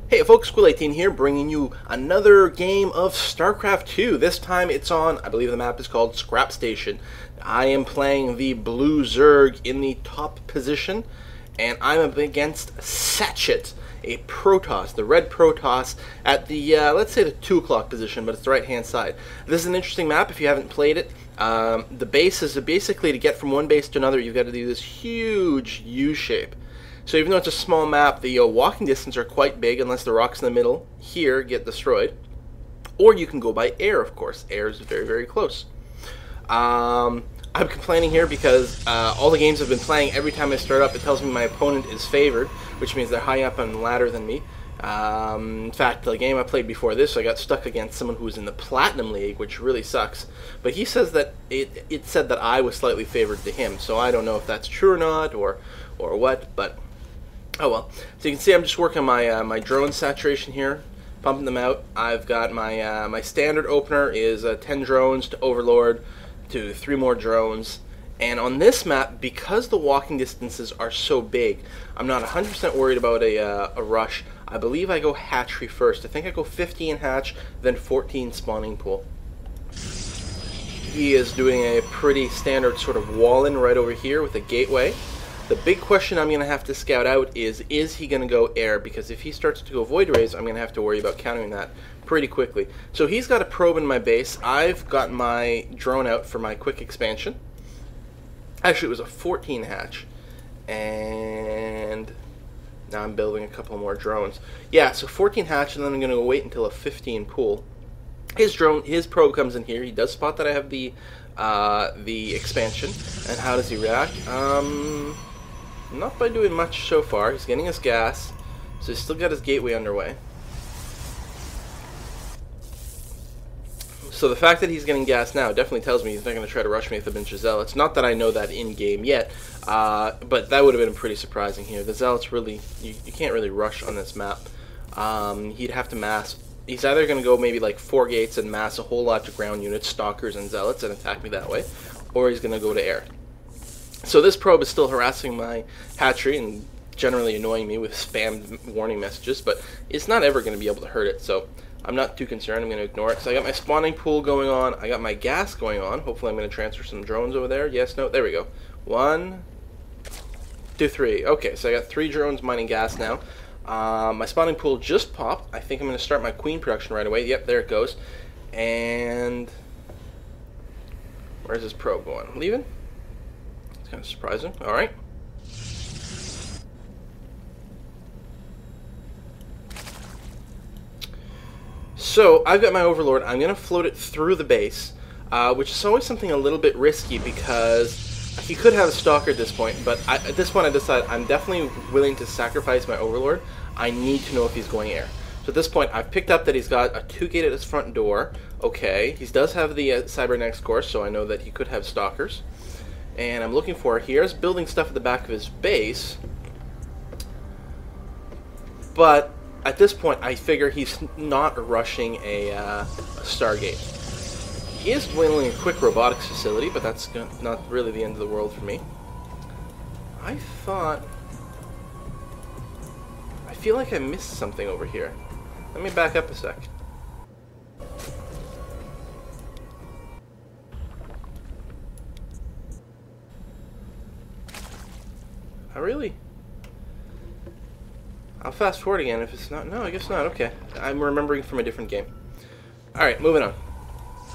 Hey folks, Squill18 here, bringing you another game of StarCraft 2. This time it's on, I believe the map is called Scrap Station. I am playing the blue Zerg in the top position, and I'm up against Satchit, a Protoss, the red Protoss, at the, let's say the 2 o'clock position, but it's the right-hand side. This is an interesting map if you haven't played it. The base is basically to get from one base to another, you've got to do this huge U-shape. So even though it's a small map, the walking distance are quite big unless the rocks in the middle here get destroyed. Or you can go by air, of course. Air is very, very close. I'm complaining here because all the games I've been playing, every time I start up, it tells me my opponent is favored, which means they're higher up on the ladder than me. In fact, the game I played before this, I got stuck against someone who was in the Platinum League, which really sucks. But he says that it said that I was slightly favored to him, so I don't know if that's true or not, or what, but oh well. So you can see I'm just working my my drone saturation here, pumping them out. I've got my my standard opener is 10 drones to Overlord to 3 more drones. And on this map, because the walking distances are so big, I'm not 100% worried about a rush. I believe I go hatchery first. I think I go 15 hatch, then 14 spawning pool. He is doing a pretty standard sort of wall-in right over here with a gateway. The big question I'm going to have to scout out is he going to go air? Because if he starts to go void rays, I'm going to have to worry about countering that pretty quickly. So he's got a probe in my base. I've got my drone out for my quick expansion. Actually, it was a 14 hatch. And now I'm building a couple more drones. Yeah, so 14 hatch, and then I'm going to wait until a 15 pool. His probe comes in here. He does spot that I have the expansion. And how does he react? Not by doing much so far. He's getting his gas, so he's still got his gateway underway. So the fact that he's getting gas now definitely tells me he's not going to try to rush me with a bunch of zealots. Not that I know that in-game yet, but that would have been pretty surprising here. The zealots really, you can't really rush on this map. He'd have to mass. He's either going to go maybe like 4 gates and mass a whole lot of ground units, stalkers and zealots, and attack me that way, or he's going to go to air. So this probe is still harassing my hatchery and generally annoying me with spam warning messages, but it's not ever going to be able to hurt it, so I'm not too concerned. I'm going to ignore it. So I got my spawning pool going on. I got my gas going on. Hopefully I'm going to transfer some drones over there. Yes, no, there we go. 1, 2, 3. Okay, so I got 3 drones mining gas now. My spawning pool just popped. I think I'm going to start my queen production right away. Yep, there it goes. And where's this probe going? Leaving? It's kind of surprising. Alright. So, I've got my Overlord. I'm going to float it through the base, which is always something a little bit risky because he could have a stalker at this point, but at this point I decided I'm definitely willing to sacrifice my Overlord. I need to know if he's going air. So at this point, I've picked up that he's got a 2 gate at his front door. Okay, he does have the cybernetics course, so I know that he could have stalkers. And I'm looking for, here's building stuff at the back of his base. But at this point, I figure he's not rushing a Stargate. He is building a quick robotics facility, but that's not really the end of the world for me. I feel like I missed something over here. Let me back up a sec. Really? I'll fast forward again if it's not. No, I guess not. Okay. I'm remembering from a different game. Alright, moving on.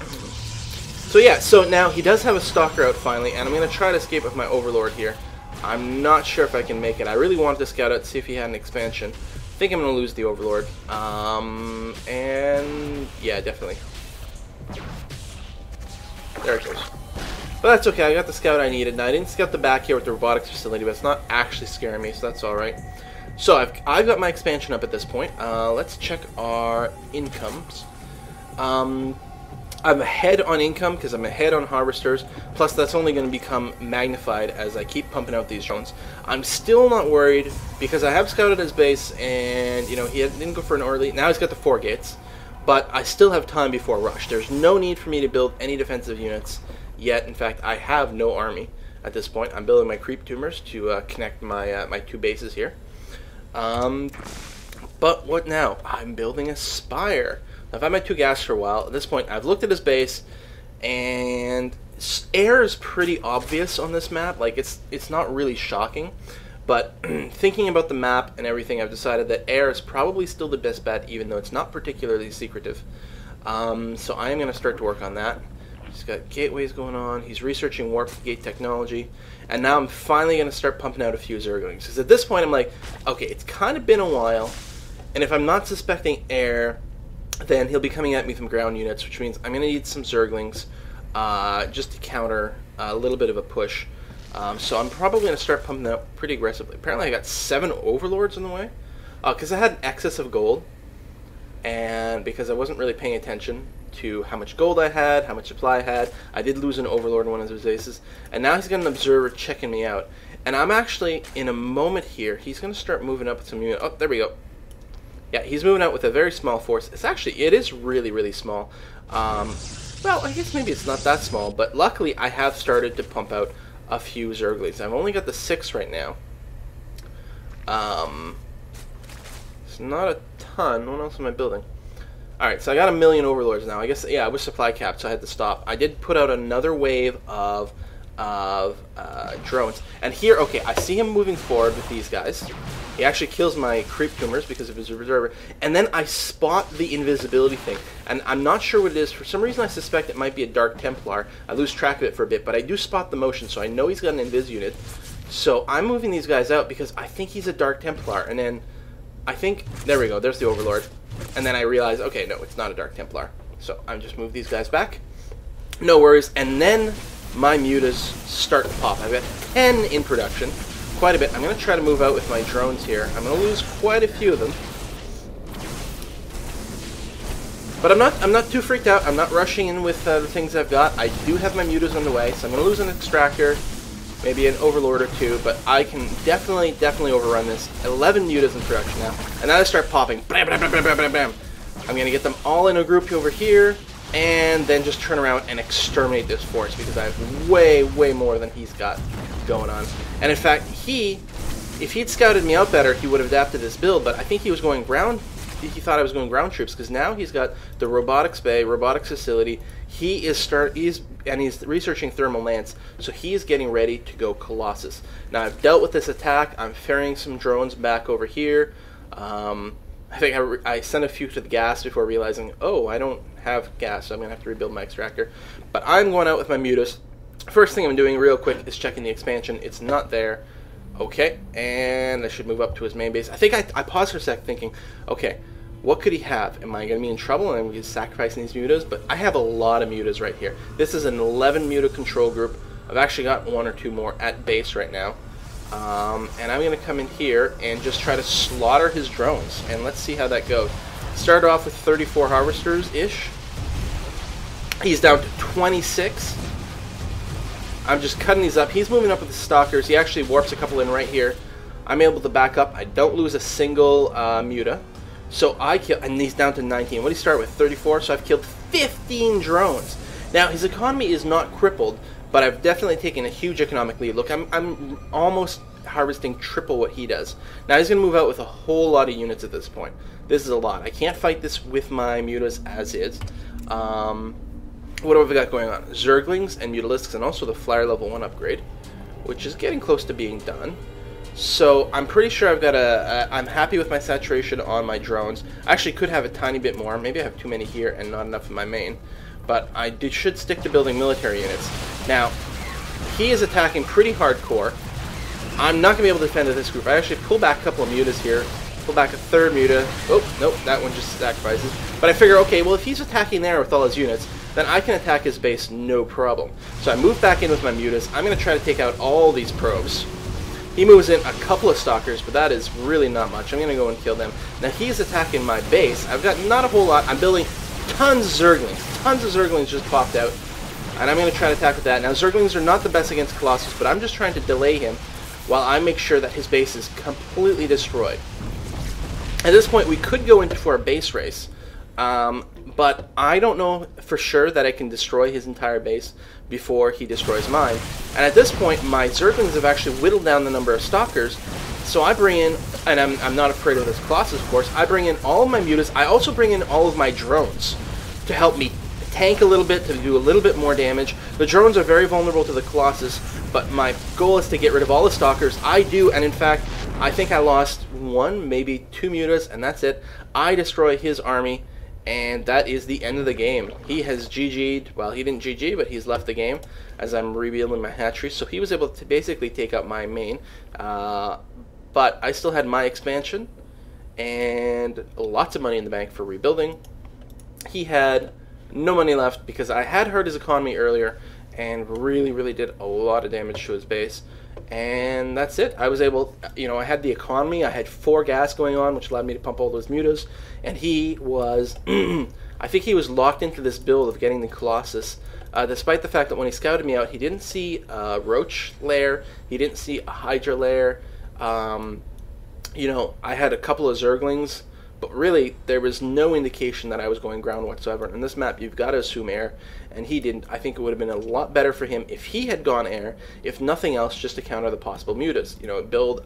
So yeah, so now he does have a stalker out finally, and I'm going to try to escape with my Overlord here. I'm not sure if I can make it. I really wanted to scout out to see if he had an expansion. I think I'm going to lose the Overlord. And yeah, definitely. There it goes. But that's okay, I got the scout I needed. Now, I didn't scout the back here with the robotics facility, but it's not actually scaring me, so that's alright. So, I've got my expansion up at this point. Let's check our incomes. I'm ahead on income because I'm ahead on harvesters, plus that's only going to become magnified as I keep pumping out these drones. I'm still not worried because I have scouted his base, and, you know, he didn't go for an early. Now he's got the 4 gates, but I still have time before rush. There's no need for me to build any defensive units yet. In fact, I have no army at this point. I'm building my creep tumors to connect my my 2 bases here. But what now? I'm building a spire. Now, I've had my 2 gas for a while. At this point, I've looked at his base, and air is pretty obvious on this map. Like, it's not really shocking. But thinking about the map and everything, I've decided that air is probably still the best bet, even though it's not particularly secretive. So I am going to start to work on that. He's got gateways going on. He's researching warp gate technology. And now I'm finally going to start pumping out a few Zerglings. Because at this point I'm like, okay, it's kind of been a while. And if I'm not suspecting air, then he'll be coming at me from ground units, which means I'm going to need some Zerglings just to counter a little bit of a push. So I'm probably going to start pumping out pretty aggressively. Apparently I got 7 Overlords in the way. Because I had an excess of gold. And because I wasn't really paying attention to how much gold I had, how much supply I had, I did lose an Overlord in one of his bases. And now he's got an Observer checking me out. And I'm actually, in a moment here, he's going to start moving up with some units. Oh, there we go. Yeah, he's moving out with a very small force. It is really, really small. Well, I guess maybe it's not that small, but luckily I have started to pump out a few Zerglings. I've only got the 6 right now. It's not a ton. What else am I building? Alright, so I got 1,000,000 Overlords now. I guess, yeah, I was supply capped, so I had to stop. I did put out another wave of drones. And here, okay, I see him moving forward with these guys. He actually kills my creep tumors because of his observer. And then I spot the invisibility thing. And I'm not sure what it is. For some reason I suspect it might be a Dark Templar. I lose track of it for a bit, but I do spot the motion, so I know he's got an invis unit. So I'm moving these guys out because I think he's a Dark Templar. And then I think, there we go, there's the Overlord. And then I realize, okay, no, it's not a Dark Templar. So I'm just move these guys back. No worries. And then my mutas start to pop. I've got 10 in production. Quite a bit. I'm going to try to move out with my drones here. I'm going to lose quite a few of them. But I'm not too freaked out. I'm not rushing in with the things I've got. I do have my mutas on the way, so I'm going to lose an extractor, maybe an Overlord or 2, but I can definitely overrun this. 11 mutas in production now. And now they start popping. Bam, bam, bam, bam, bam, bam, bam. I'm going to get them all in a group over here, and then just turn around and exterminate this force, because I have way, way more than he's got going on. And in fact, if he'd scouted me out better, he would have adapted this build, but I think he was going ground. He thought I was going ground troops, because now he's got the robotics bay, robotics facility. He's researching thermal lance, so he's getting ready to go Colossus. Now I've dealt with this attack. I'm ferrying some drones back over here. I think I sent a few to the gas before realizing, oh, I don't have gas, so I'm going to have to rebuild my extractor. But I'm going out with my mutas. First thing I'm doing real quick is checking the expansion. It's not there. Okay, and I should move up to his main base. I think I paused for a sec thinking, okay, what could he have? Am I going to be in trouble and I'm going to be sacrificing these mutas? But I have a lot of mutas right here. This is an 11 muta control group. I've actually got 1 or 2 more at base right now. And I'm going to come in here and just try to slaughter his drones. And let's see how that goes. Started off with 34 harvesters-ish. He's down to 26. I'm just cutting these up. He's moving up with the stalkers. He actually warps a couple in right here. I'm able to back up. I don't lose a single muta. So I kill, and he's down to 19. What did he start with? 34. So I've killed 15 drones. Now his economy is not crippled, but I've definitely taken a huge economic lead. Look, I'm almost harvesting triple what he does. Now he's going to move out with a whole lot of units at this point. This is a lot. I can't fight this with my mutas as is. What have we got going on? Zerglings and Mutalisks, and also the Flyer level 1 upgrade, which is getting close to being done. So I'm pretty sure I've got I'm happy with my saturation on my drones. I actually could have a tiny bit more. Maybe I have too many here and not enough in my main. But I should stick to building military units. Now, he is attacking pretty hardcore. I'm not going to be able to defend this group. I actually pull back a couple of mutas here. Pull back a 3rd muta. Oh, nope, that one just sacrifices. But I figure, okay, well, if he's attacking there with all his units, then I can attack his base no problem. So I move back in with my mutas. I'm going to try to take out all these probes. He moves in a couple of stalkers, but that is really not much. I'm going to go and kill them. Now he's attacking my base. I've got not a whole lot. I'm building tons of Zerglings. Tons of Zerglings just popped out. And I'm going to try to attack with that. Now Zerglings are not the best against Colossus, but I'm just trying to delay him while I make sure that his base is completely destroyed. At this point, we could go into for a base race. But I don't know for sure that I can destroy his entire base before he destroys mine. And at this point, my Zerglings have actually whittled down the number of stalkers, so I bring in and I'm not afraid of this Colossus, of course, I bring in all of my mutas. I also bring in all of my drones to help me tank a little bit, to do a little bit more damage. The drones are very vulnerable to the Colossus, but my goal is to get rid of all the stalkers. I do, and in fact, I think I lost 1, maybe 2 mutas, and that's it. I destroy his army, and that is the end of the game. He has GG'd. Well, he didn't GG, but he's left the game as I'm rebuilding my hatchery. So he was able to basically take out my main, but I still had my expansion and lots of money in the bank for rebuilding. He had no money left because I had hurt his economy earlier and really did a lot of damage to his base. And that's it. I was able, I had the economy, I had 4 gas going on, which allowed me to pump all those mutas, and he was, I think he was locked into this build of getting the Colossus, despite the fact that when he scouted me out, he didn't see a Roach lair, he didn't see a Hydra lair. I had a couple of Zerglings, but really, there was no indication that I was going ground whatsoever. On this map, you've got to assume air, and he didn't. I think it would have been a lot better for him if he had gone air, if nothing else, just to counter the possible mutas. Build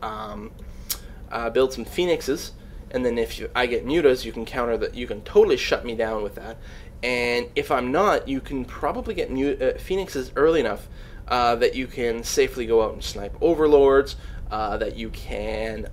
some Phoenixes, and then if I get mutas, you can counter that. You can totally shut me down with that. And if I'm not, you can probably get Phoenixes early enough that you can safely go out and snipe Overlords, that you can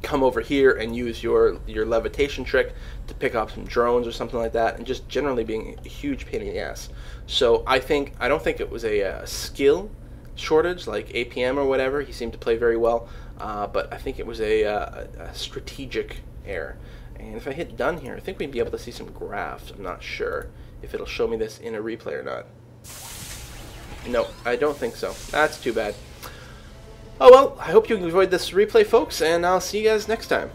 come over here and use your levitation trick to pick up some drones or something like that, and just generally being a huge pain in the ass. So I don't think it was a skill shortage like APM or whatever. He seemed to play very well, but I think it was a strategic error. And if I hit done here, I think we'd be able to see some graphs. I'm not sure if it'll show me this in a replay or not. No, I don't think so. That's too bad. Oh well, I hope you enjoyed this replay, folks, and I'll see you guys next time.